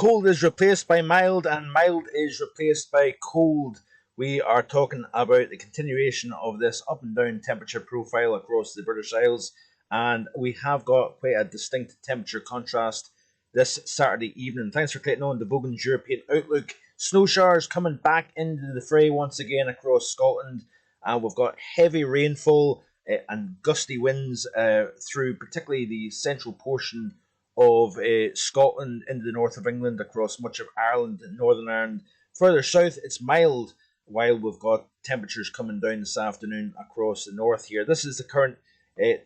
Cold is replaced by mild, and mild is replaced by cold. We are talking about the continuation of this up and down temperature profile across the British Isles, and we have got quite a distinct temperature contrast this Saturday evening. Thanks for clicking on the Vogan's European Outlook. Snow showers coming back into the fray once again across Scotland, and we've got heavy rainfall and gusty winds through particularly the central portion of Scotland into the north of England, across much of Ireland and Northern Ireland. Further south, it's mild, while we've got temperatures coming down this afternoon across the north here. This is the current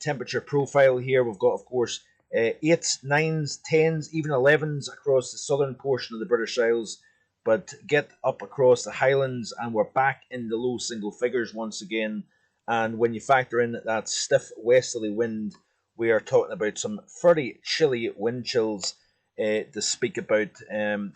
temperature profile here. We've got, of course, 8s, 9s, 10s, even 11s across the southern portion of the British Isles, but get up across the Highlands and we're back in the low single figures once again. And when you factor in that stiff westerly wind, we are talking about some fairly chilly wind chills to speak about.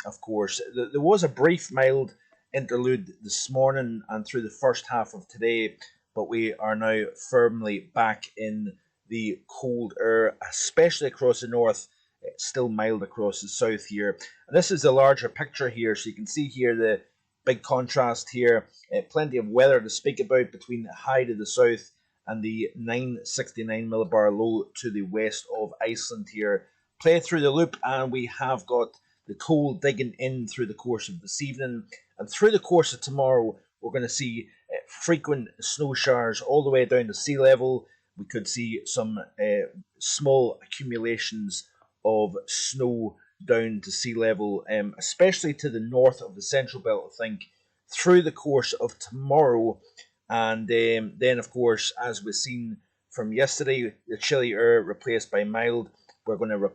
Of course, there was a brief mild interlude this morning and through the first half of today, but we are now firmly back in the cold air, especially across the north. It's still mild across the south here. And this is the larger picture here, so you can see here the big contrast here. Plenty of weather to speak about between the high to the south and the 969 millibar low to the west of Iceland here. Play through the loop, and we have got the cold digging in through the course of this evening. And through the course of tomorrow, we're going to see frequent snow showers all the way down to sea level. We could see some small accumulations of snow down to sea level, especially to the north of the central belt, I think, through the course of tomorrow. And then, of course, as we've seen from yesterday, the chilly air replaced by mild. We're going to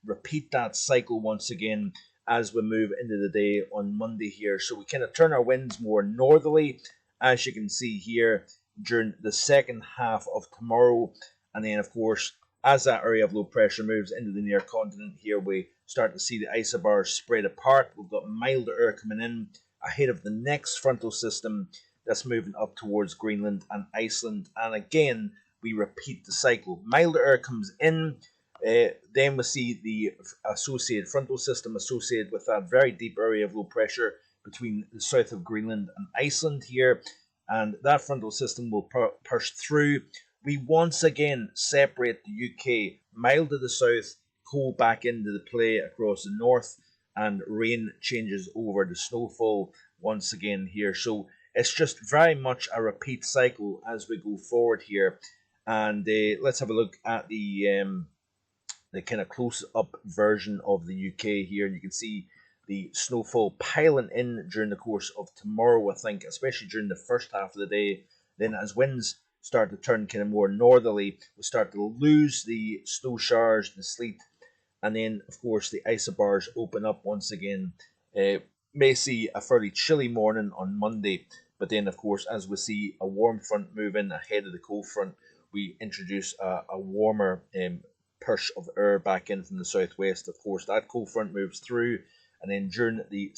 repeat that cycle once again as we move into the day on Monday here. So we kind of turn our winds more northerly, as you can see here, during the second half of tomorrow. And then, of course, as that area of low pressure moves into the near continent here, we start to see the isobars spread apart. We've got milder air coming in ahead of the next frontal system that's moving up towards Greenland and Iceland. And again, we repeat the cycle. Milder air comes in, then we see the associated frontal system associated with that very deep area of low pressure between the south of Greenland and Iceland here. And that frontal system will push through. We once again separate the UK, mild to the south, cold back into the play across the north, and rain changes over to snowfall once again here. So it's just very much a repeat cycle as we go forward here. And let's have a look at the kind of close-up version of the UK here. And you can see the snowfall piling in during the course of tomorrow, I think, especially during the first half of the day. Then as winds start to turn kind of more northerly, we start to lose the snow showers, the sleet, and then, of course, the isobars open up once again. May see a fairly chilly morning on Monday, but then, of course, as we see a warm front move in ahead of the cold front, we introduce a warmer push of air back in from the southwest. Of course, that cold front moves through, and then during the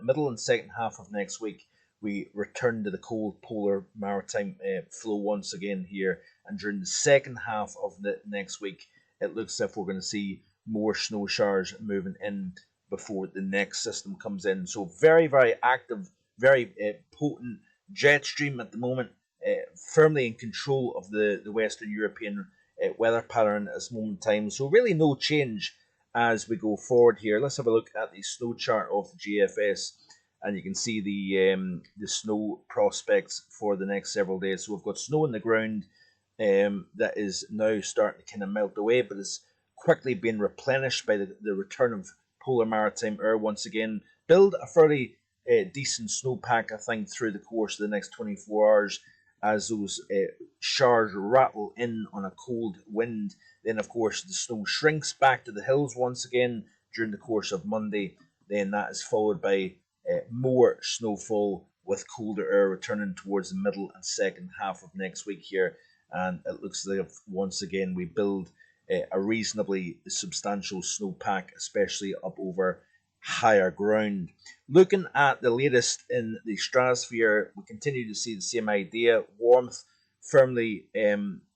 middle and second half of next week, we return to the cold polar maritime flow once again here. And during the second half of the next week, it looks as if we're going to see more snow showers moving in before the next system comes in. So very, very active, very potent jet stream at the moment, firmly in control of the Western European weather pattern at this moment in time. So really no change as we go forward here. Let's have a look at the snow chart of the GFS, and you can see the snow prospects for the next several days. So we've got snow on the ground that is now starting to kind of melt away, but it's quickly being replenished by the return of polar maritime air once again. Build a fairly decent snowpack, I think, through the course of the next 24 hours as those showers rattle in on a cold wind. Then, of course, the snow shrinks back to the hills once again during the course of Monday. Then that is followed by more snowfall with colder air returning towards the middle and second half of next week here. And it looks like once again we build a reasonably substantial snowpack, especially up over higher ground. Looking at the latest in the stratosphere, we continue to see the same idea. Warmth firmly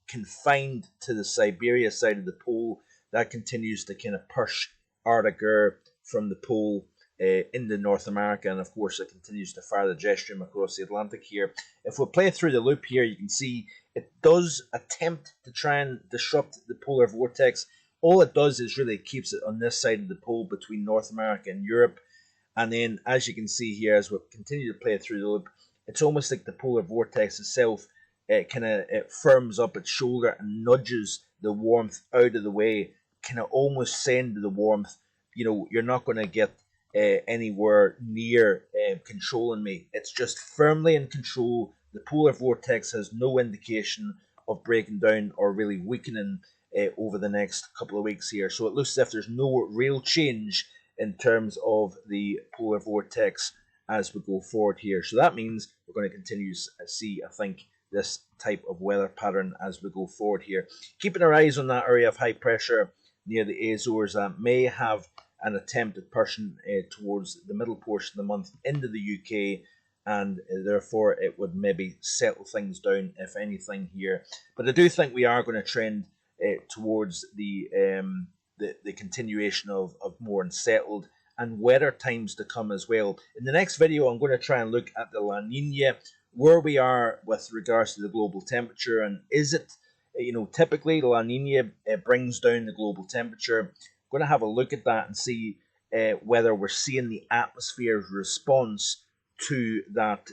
confined to the Siberia side of the pole. That continues to kind of push Arctic air from the pole into North America, and of course it continues to fire the jet stream across the Atlantic here. If we play through the loop here, you can see it does attempt to try and disrupt the polar vortex. All it does is really keeps it on this side of the pole between North America and Europe. And then, as you can see here, as we continue to play through the loop, it's almost like the polar vortex itself it firms up its shoulder and nudges the warmth out of the way, kind of almost saying to the warmth, you're not going to get anywhere near controlling me. It's just firmly in control. The polar vortex has no indication of breaking down or really weakening over the next couple of weeks here. So it looks as if there's no real change in terms of the polar vortex as we go forward here. So that means we're going to continue to see, I think, this type of weather pattern as we go forward here. Keeping our eyes on that area of high pressure near the Azores that may have an attempt at pushing towards the middle portion of the month into the UK, and therefore it would maybe settle things down, if anything, here. But I do think we are going to trend towards the continuation of more unsettled and wetter times to come as well. In the next video, I'm going to try and look at the La Nina, where we are with regards to the global temperature, and is it, typically La Nina brings down the global temperature. I'm going to have a look at that and see whether we're seeing the atmosphere's response to that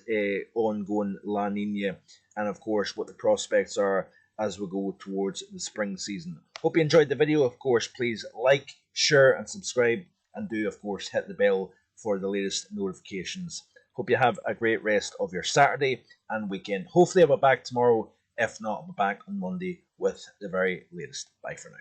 ongoing La Nina, and of course what the prospects are as we go towards the spring season. Hope you enjoyed the video. Of course, please like, share and subscribe, and do of course hit the bell for the latest notifications. Hope you have a great rest of your Saturday and weekend. Hopefully I'll be back tomorrow. If not, I'll be back on Monday with the very latest. Bye for now.